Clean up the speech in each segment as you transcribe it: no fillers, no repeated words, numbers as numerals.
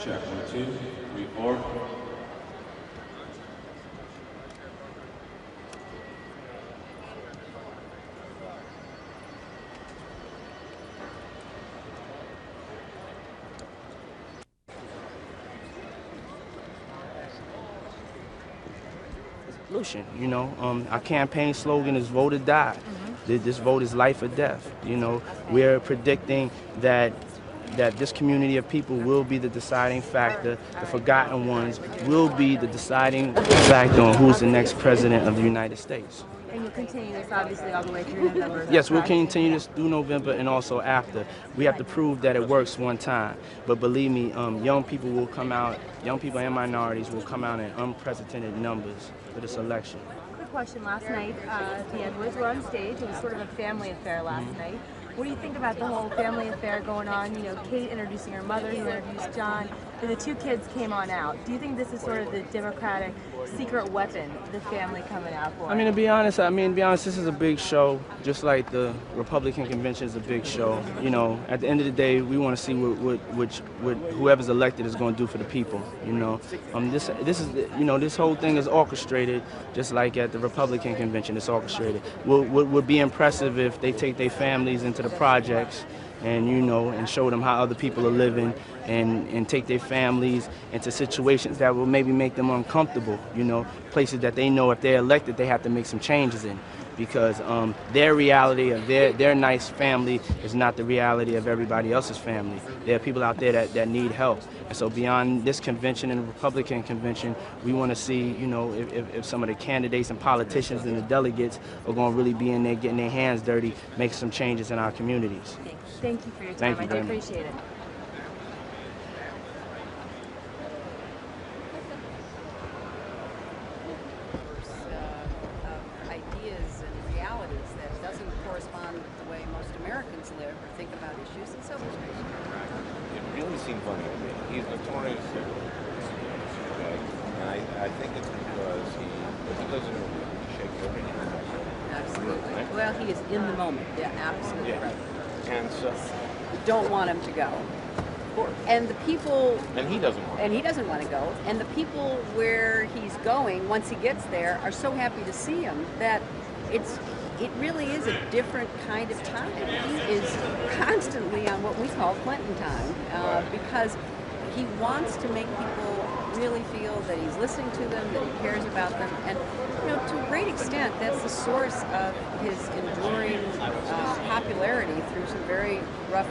Check, 1, 2, 3, 4. Solution, you know, our campaign slogan is vote or die. This vote is life or death. You know, we're predicting that this community of people will be the deciding factor. The forgotten ones will be the deciding factor on who's the next president of the United States. And you'll continue this obviously all the way through November. Yes, we'll continue this through November and also after. We have to prove that it works one time. But believe me, young people will come out, young people and minorities will come out in unprecedented numbers for this election. Quick question, last night, the Edwards were on stage. It was sort of a family affair last night. What do you think about the whole family affair going on? You know, Kate introducing her mother, you introduced John, and the two kids came on out. Do you think this is sort of the Democratic secret weapon, the family coming out for? To be honest, this is a big show, just like the Republican convention is a big show. You know, at the end of the day, we want to see what whoever's elected is going to do for the people. You know, this is, you know, this whole thing is orchestrated, just like at the Republican convention, it's orchestrated. Would be impressive if they take their families into the projects and, you know, and show them how other people are living, and take their families into situations that will maybe make them uncomfortable, you know, places that they know if they're elected they have to make some changes in, because their reality of their nice family is not the reality of everybody else's family. There are people out there that need help. And so beyond this convention and the Republican convention, we want to see, you know, if some of the candidates and politicians and the delegates are going to really be in there getting their hands dirty, make some changes in our communities. Thank you for your time. I do appreciate it. Ideas and realities that doesn't correspond with the way most Americans live or think about issues, and so frustration. It really seemed funny to me. He's notorious, okay? And I think it's because he doesn't know he shakes every hand. Absolutely. Right? Well, he is in the moment. Yeah, absolutely right. And so we don't want him to go. And the people... And he doesn't want to. And he doesn't want to go. And the people where he's going, once he gets there, are so happy to see him that it really is a different kind of time. He is constantly on what we call Clinton time, because he wants to make people really feel that he's listening to them, that he cares about them, and, you know, to a great extent, that's the source of his enduring popularity through some very rough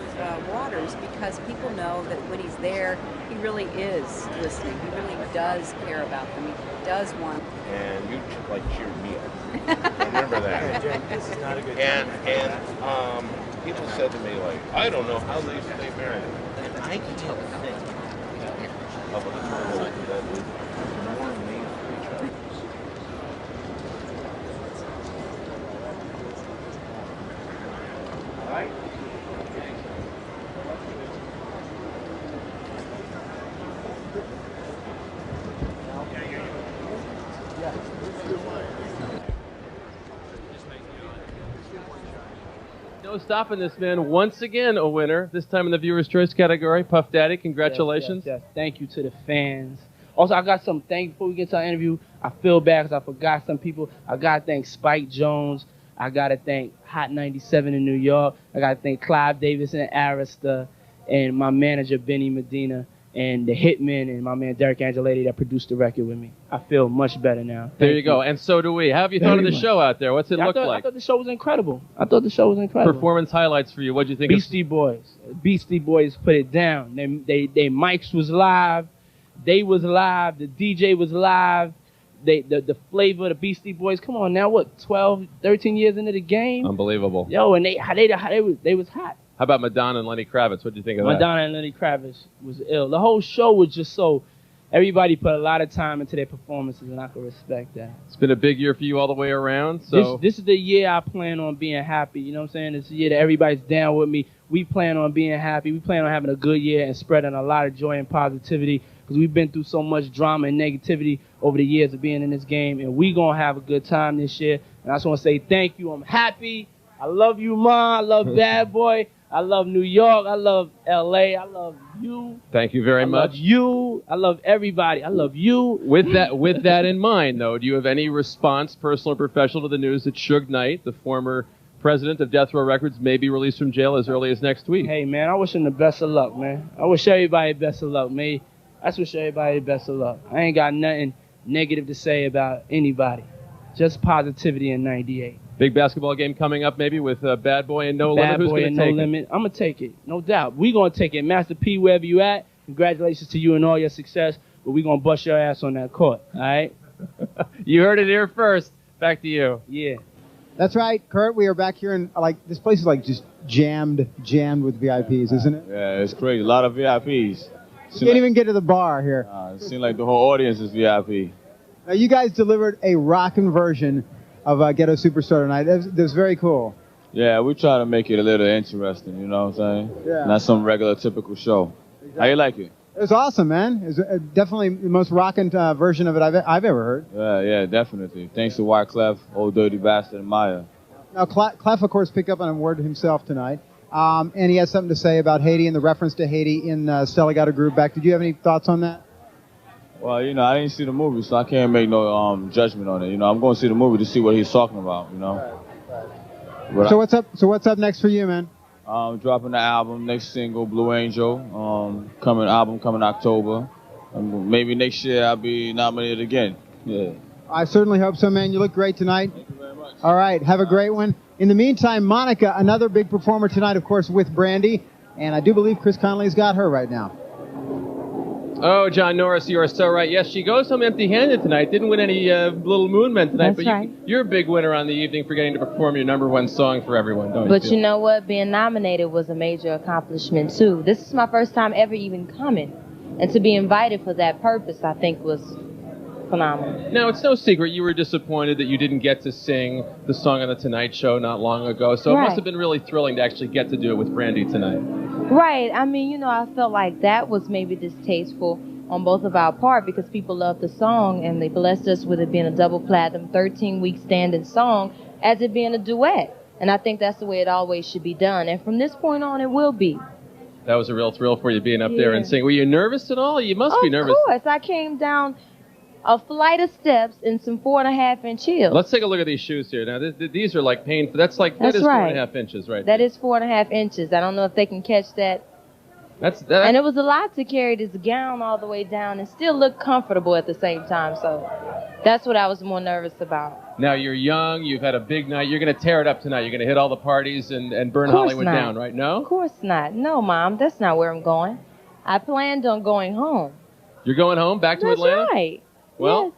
waters, because people know that when he's there, he really is listening. He really does care about them. He does want. And you cheered me up. Remember that. This is not a good time. And people said to me, like, I don't know how they stay married. And I can't think of a couple that would more made for each other. All right? No stopping this man. Once again, a winner. This time in the Viewer's Choice category. Puff Daddy, congratulations. Yes. Thank you to the fans. Also, I got some thanks before we get to our interview. I feel bad because I forgot some people. I got to thank Spike Jones. I got to thank Hot 97 in New York. I got to thank Clive Davis and Arista, and my manager, Benny Medina, and the Hitman, and my man, Derek Angeletti, that produced the record with me. I feel much better now. There you go. And so do we. How have you thought of the show out there? What's it look like? I thought the show was incredible. Performance highlights for you. What do you think? Beastie Boys put it down. They mics was live. They was live. The DJ was live. the flavor of the Beastie Boys. Come on now, what, 12, 13 years into the game? Unbelievable. Yo, and they was hot. How about Madonna and Lenny Kravitz? What do you think of that? Madonna and Lenny Kravitz was ill. The whole show was just so. Everybody put a lot of time into their performances, and I can respect that. It's been a big year for you all the way around. So this is the year I plan on being happy. You know what I'm saying? It's the year that everybody's down with me. We plan on being happy. We plan on having a good year and spreading a lot of joy and positivity because we've been through so much drama and negativity over the years of being in this game, and we gonna have a good time this year. And I just want to say thank you. I'm happy. I love you, Ma. I love Bad Boy. I love New York. I love L.A. I love you. Thank you very much. I love you. I love everybody. I love you. With that in mind, though, do you have any response, personal or professional, to the news that Suge Knight, the former president of Death Row Records, may be released from jail as early as next week? Hey, man, I wish him the best of luck, man. I wish everybody the best of luck, man. I just wish everybody the best of luck. I ain't got nothing negative to say about anybody. Just positivity in 98. Big basketball game coming up maybe with Bad Boy and No Limit. Bad Boy and No Limit. I'm going to take it, no doubt. We going to take it. Master P, wherever you at, congratulations to you and all your success, but we going to bust your ass on that court, all right? You heard it here first. Back to you. Yeah. That's right, Kurt. We are back here, and this place is like just jammed with VIPs, isn't it? Yeah, it's crazy. A lot of VIPs. You can't even get to the bar here. It seems like the whole audience is VIP. Now, you guys delivered a rockin' version of Ghetto Superstar tonight. That was very cool. Yeah, we try to make it a little interesting, you know what I'm saying? Yeah. Not some regular, typical show. Exactly. How you like it? It was awesome, man. It was definitely the most rockin' version of it I've ever heard. Yeah, definitely. Thanks to Wyclef, Old Dirty Bastard, and Maya. Now, Clef, of course, picked up on a word himself tonight. And he has something to say about Haiti and the reference to Haiti in Stella Got a Groove Back. Did you have any thoughts on that? Well, you know, I didn't see the movie, so I can't make no judgment on it. You know, I'm going to see the movie to see what he's talking about, you know. Right. So what's up next for you, man? Dropping the album, next single, Blue Angel. Coming October. Maybe next year I'll be nominated again. Yeah. I certainly hope so, man. You look great tonight. Thank you very much. All right, have a great one. In the meantime, Monica, another big performer tonight, of course, with Brandy. And I do believe Chris Connolly's got her right now. Oh, John Norris, you are so right. Yes, she goes home empty-handed tonight. Didn't win any Little Moon Men tonight. That's but right. You're a big winner on the evening for getting to perform your #1 song for everyone, don't you? But you know what? Being nominated was a major accomplishment, too. This is my first time ever even coming. And to be invited for that purpose, I think, was phenomenal. Now, it's no secret you were disappointed that you didn't get to sing the song on The Tonight Show not long ago. So Right. It must have been really thrilling to actually get to do it with Brandy tonight. Right. I mean, you know, I felt like that was maybe distasteful on both of our part because people loved the song and they blessed us with it being a double platinum, 13-week standing song as it being a duet. And I think that's the way it always should be done. And from this point on, it will be. That was a real thrill for you being up there and singing. Were you nervous at all? You must be nervous. Of course. I came down a flight of steps in some 4.5-inch heels. Let's take a look at these shoes here. Now, these are like painful. That is right. 4.5 inches, right? That is 4.5 inches. I don't know if they can catch that. And it was a lot to carry this gown all the way down and still look comfortable at the same time. So that's what I was more nervous about. Now, you're young. You've had a big night. You're going to tear it up tonight. You're going to hit all the parties and burn Hollywood down, right? No? Of course not. No, Mom. That's not where I'm going. I planned on going home. You're going home? Back to Atlanta? That's right. Well,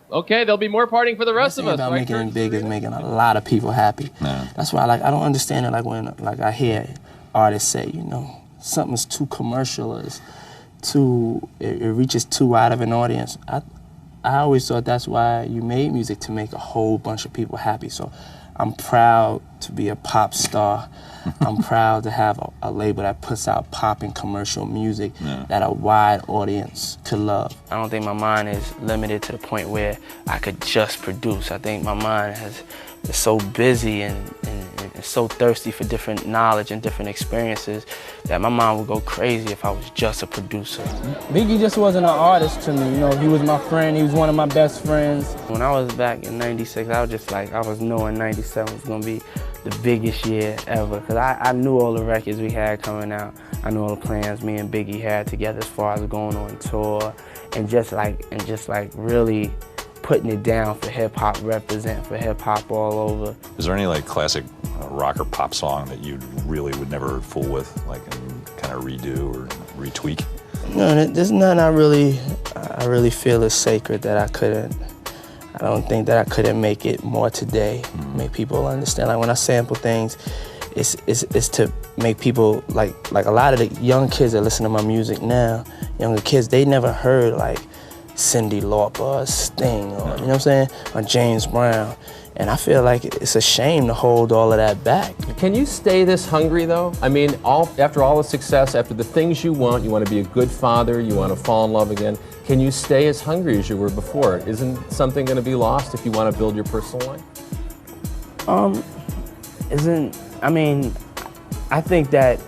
okay. There'll be more partying for the rest of us. About right, making Kurt? it big is making a lot of people happy. Yeah. That's why I don't understand it. Like when I hear artists say, you know, something's too commercial, it reaches too wide of an audience. I always thought that's why you made music, to make a whole bunch of people happy. So I'm proud to be a pop star. I'm proud to have a label that puts out pop and commercial music that a wide audience could love. I don't think my mind is limited to the point where I could just produce. I think my mind is so busy and so thirsty for different knowledge and different experiences that my mind would go crazy if I was just a producer. Biggie just wasn't an artist to me, you know. He was my friend, he was one of my best friends. When I was back in 96, I was just like, I was knowing 97 was gonna be the biggest year ever, because I knew all the records we had coming out. I knew all the plans me and Biggie had together as far as going on tour, and just like really putting it down for hip-hop, represent for hip-hop all over. Is there any like classic rock or pop song that you really would never fool with, like, and kind of redo or retweak? No, there's none I really feel is sacred that I couldn't I don't think that I couldn't make it more today, make people understand. Like when I sample things, it's to make people, like a lot of the young kids that listen to my music now, younger kids, they never heard like Cyndi Lauper or Sting or, you know what I'm saying, or James Brown. And I feel like it's a shame to hold all of that back. Can you stay this hungry, though? I mean, after all the success, after the things you want to be a good father, you want to fall in love again, can you stay as hungry as you were before? Isn't something going to be lost if you want to build your personal life? I think that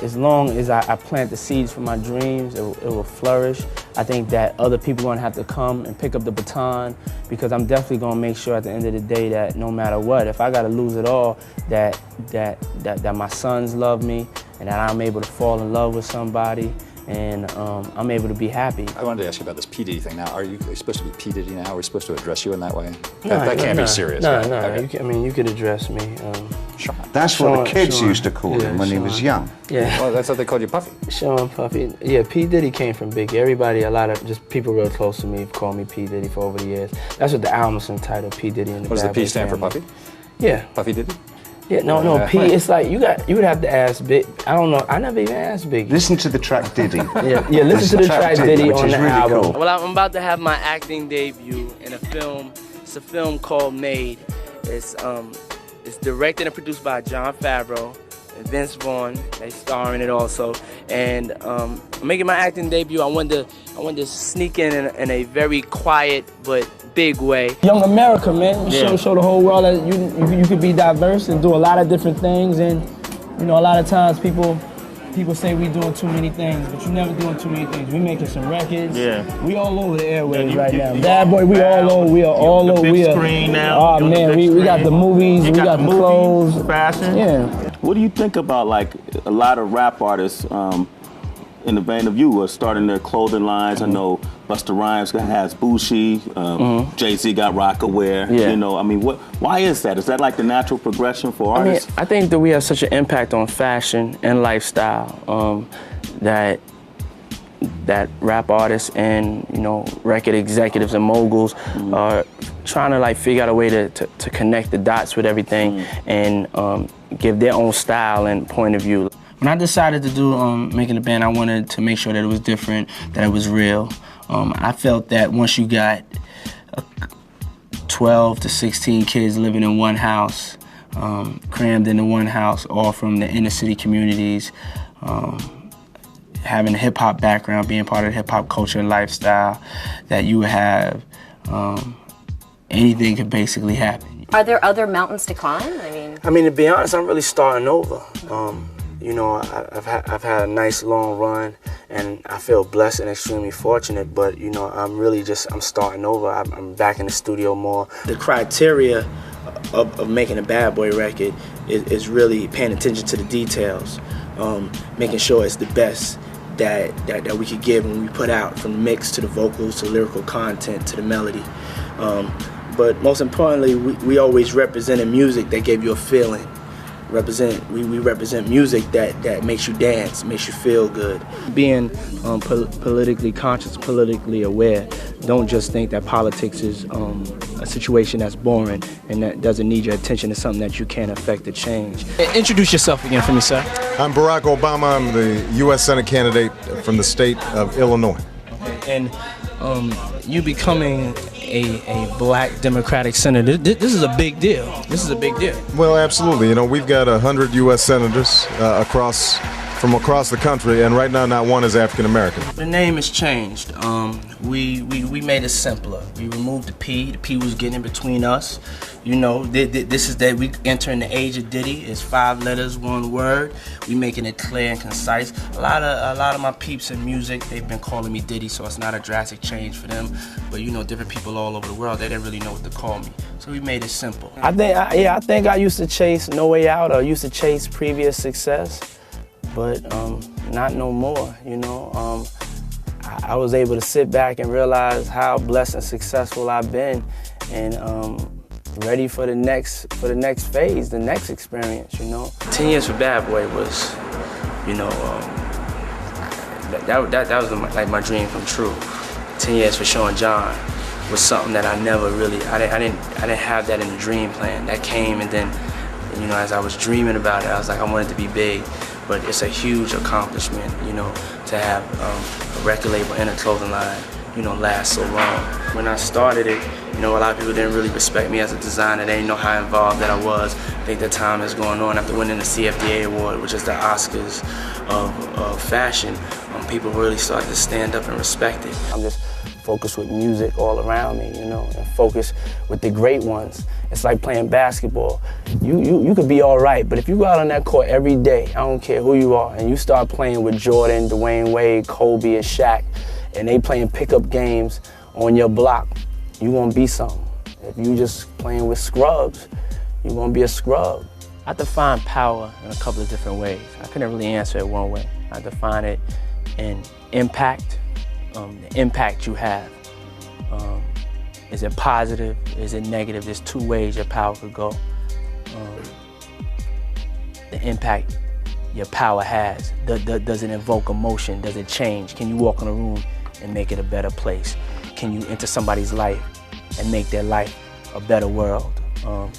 as long as I plant the seeds for my dreams, it will flourish. I think that other people are gonna have to come and pick up the baton, because I'm definitely gonna make sure at the end of the day that no matter what, if I gotta lose it all, that my sons love me and that I'm able to fall in love with somebody, and I'm able to be happy. I wanted to ask you about this P. Diddy thing now. Are you supposed to be P. Diddy now? Are we supposed to address you in that way? That can't be serious. No, right? no. Okay. You could address me. Sean. That's what the kids used to call him when he was young. Yeah. Well, that's what they called you, Puffy. Sean Puffy. Yeah, P. Diddy came from Biggie. Everybody, a lot of just people real close to me have called me P. Diddy for over the years. That's what the album's entitled, P. Diddy and the What does the Bad P Boy stand for, Family. Puffy? Yeah. Puffy Diddy? Yeah, no, P, it's like you would have to ask Big. I don't know, I never even asked Biggie. Listen to the track Diddy. Yeah, listen to the track Diddy which on is the really album. cool. Well, I'm about to have my acting debut in a film. It's a film called Made. It's directed and produced by Jon Favreau and Vince Vaughn. They star in it also. And I'm making my acting debut. I wanted to sneak in a very quiet but big way. Young America, man. Show the whole world that you could be diverse and do a lot of different things. And you know, a lot of times people say we doing too many things, but you're never doing too many things. We making some records. Yeah. We all over the airwaves right now. Bad Boy, we all over. We are all over. We are. Screen now. Oh man, we got the movies. We got the clothes. Fashion. Yeah. What do you think about like a lot of rap artists in the vein of you are starting their clothing lines? I know Busta Rhymes has Bushi, Jay-Z got Rockaware. Yeah. You know, I mean, why is that? Is that like the natural progression for artists? I think that we have such an impact on fashion and lifestyle that rap artists and, you know, record executives and moguls are trying to like figure out a way to connect the dots with everything and give their own style and point of view. When I decided to do making a band, I wanted to make sure that it was different, that it was real. I felt that once you got 12 to 16 kids living in one house, crammed into one house, all from the inner city communities, having a hip hop background, being part of the hip hop culture and lifestyle, that you have, anything could basically happen. Are there other mountains to climb? I mean, to be honest, I'm really starting over. You know, I've had a nice long run, and I feel blessed and extremely fortunate. But you know, I'm starting over. I'm back in the studio more. The criteria of making a Bad Boy record is really paying attention to the details, making sure it's the best that we could give when we put out, from the mix to the vocals to the lyrical content to the melody. But most importantly, we always represented music that gave you a feeling. We represent music that makes you dance, makes you feel good. Being politically conscious, politically aware, don't just think that politics is a situation that's boring and that doesn't need your attention. It's something that you can affect to change. Introduce yourself again for me, sir. I'm Barack Obama. I'm the U.S. Senate candidate from the state of Illinois. And you becoming a black Democratic senator, this is a big deal. This is a big deal. Well, absolutely. You know, we've got 100 U.S. senators from across the country, and right now not one is African American. The name has changed. We made it simpler. We removed the P. The P was getting in between us. You know, this is that we entering the age of Diddy. It's 5 letters, 1 word. We making it clear and concise. A lot of my peeps in music, they've been calling me Diddy, so it's not a drastic change for them. But you know, different people all over the world, they didn't really know what to call me. So we made it simple. I think I used to chase No Way Out, or used to chase previous success, but not no more. You know, I was able to sit back and realize how blessed and successful I've been, and ready for the next phase, the next experience, you know. 10 years for Bad Boy was, you know, that was like my dream come true. 10 years for Sean John was something that I never really, I didn't have that in the dream plan. That came, and then, you know, as I was dreaming about it, I was like, I wanted to be big. But it's a huge accomplishment, you know, to have a record label and a clothing line, you know, last so long. When I started it, you know, a lot of people didn't really respect me as a designer. They didn't know how involved that I was. I think the time is going on after winning the CFDA award, which is the Oscars of fashion. People really started to stand up and respect it. I'm just focused with music all around me, you know, and focused with the great ones. It's like playing basketball. You could be all right, but if you go out on that court every day, I don't care who you are, and you start playing with Jordan, Dwayne Wade, Kobe, and Shaq, and they playing pickup games on your block, you gonna be something. If you just playing with scrubs, you gonna be a scrub. I define power in a couple of different ways. I couldn't really answer it one way. I define it in impact, the impact you have. Is it positive? Is it negative? There's two ways your power could go. The impact your power has. Does it invoke emotion? Does it change? Can you walk in a room and make it a better place? Can you enter somebody's life and make their life a better world? Can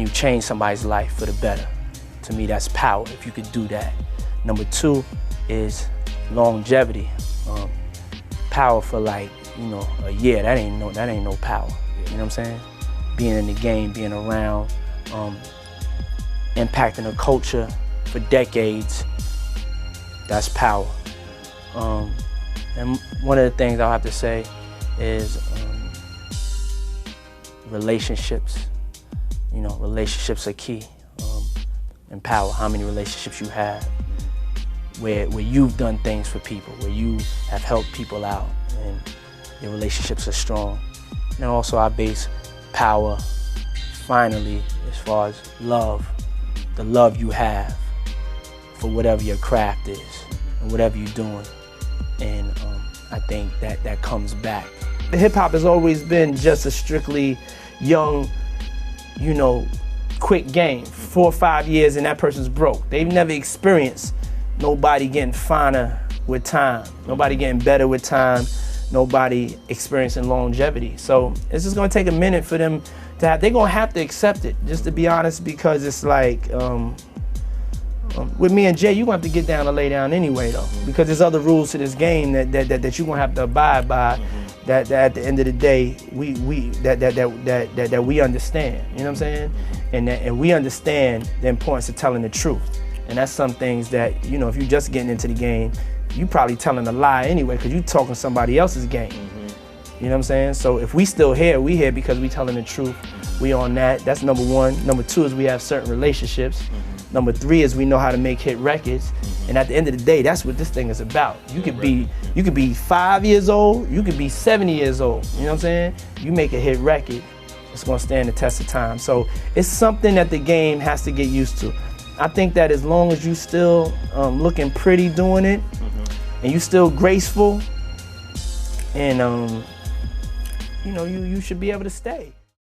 you change somebody's life for the better? To me, that's power, if you could do that. Number two is longevity. Power for, like, you know, a year, that ain't no power. You know what I'm saying? Being in the game, being around, impacting a culture for decades, that's power. And one of the things I'll have to say is relationships. You know, relationships are key. And power, how many relationships you have, where you've done things for people, where you have helped people out, and your relationships are strong. And also I base power, finally, as far as love, the love you have for whatever your craft is and whatever you're doing. And I think that comes back. Hip-hop has always been just a strictly young, you know, quick game. 4 or 5 years and that person's broke. They've never experienced nobody getting finer with time, nobody getting better with time, nobody experiencing longevity. So it's just gonna take a minute for them to have, they're gonna have to accept it, just to be honest, because it's like, with me and Jay, you're gonna have to get down and lay down anyway though, because there's other rules to this game that you're gonna have to abide by, that at the end of the day, we understand, you know what I'm saying? And we understand the importance of telling the truth. And that's some things that, you know, if you're just getting into the game, you probably telling a lie anyway, because you talking somebody else's game. You know what I'm saying? So if we still here, we here because we telling the truth. We on that. That's number one. Number two is we have certain relationships. Number three is we know how to make hit records. And at the end of the day, that's what this thing is about. You could be 5 years old, you could be 70 years old. You know what I'm saying? You make a hit record, it's gonna stand the test of time. So it's something that the game has to get used to. I think that as long as you still looking pretty doing it, and you still graceful, and you know, you should be able to stay.